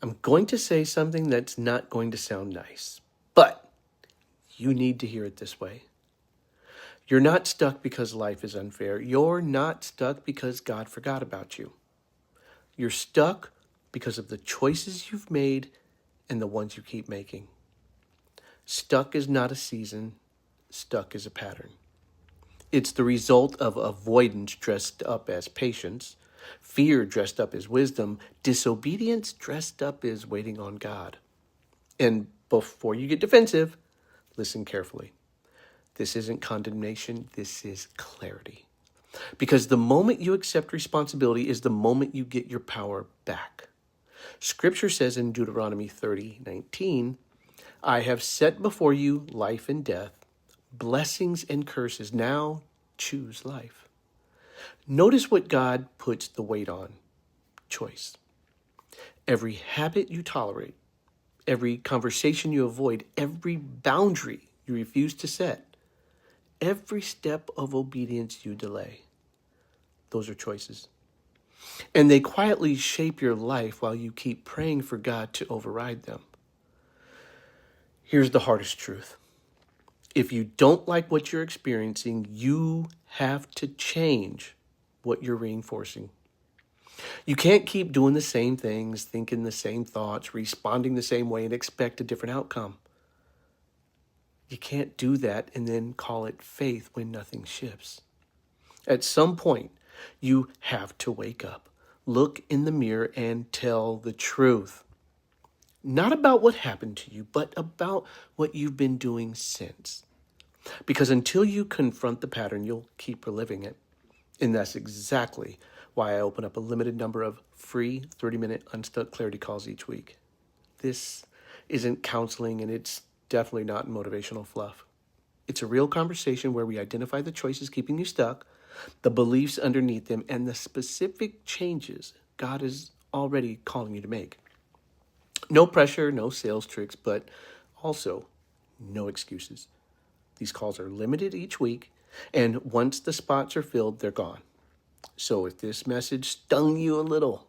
I'm going to say something that's not going to sound nice, but you need to hear it this way. You're not stuck because life is unfair. You're not stuck because God forgot about you. You're stuck because of the choices you've made and the ones you keep making. Stuck is not a season. Stuck is a pattern. It's the result of avoidance dressed up as patience, fear dressed up as wisdom, disobedience dressed up as waiting on God. And before you get defensive, listen carefully. This isn't condemnation, this is clarity. Because the moment you accept responsibility is the moment you get your power back. Scripture says in Deuteronomy 30:19, I have set before you life and death, blessings and curses. Now choose life. Notice what God puts the weight on: choice. Every habit you tolerate, every conversation you avoid, every boundary you refuse to set, every step of obedience you delay. Those are choices. And they quietly shape your life while you keep praying for God to override them. Here's the hardest truth. If you don't like what you're experiencing, you have to change what you're reinforcing. You can't keep doing the same things, thinking the same thoughts, responding the same way, and expect a different outcome. You can't do that and then call it faith when nothing shifts. At some point, you have to wake up, look in the mirror, and tell the truth. Not about what happened to you, but about what you've been doing since. Because until you confront the pattern, you'll keep reliving it. And that's exactly why I open up a limited number of free 30-minute Unstuck clarity calls each week. This isn't counseling, and it's definitely not motivational fluff. It's a real conversation where we identify the choices keeping you stuck, the beliefs underneath them, and the specific changes God is already calling you to make. No pressure, no sales tricks, but also no excuses. These calls are limited each week, and once the spots are filled, they're gone. So if this message stung you a little,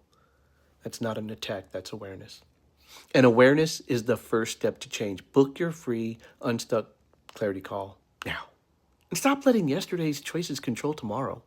that's not an attack, that's awareness. And awareness is the first step to change. Book your free Unstuck clarity call now. And stop letting yesterday's choices control tomorrow.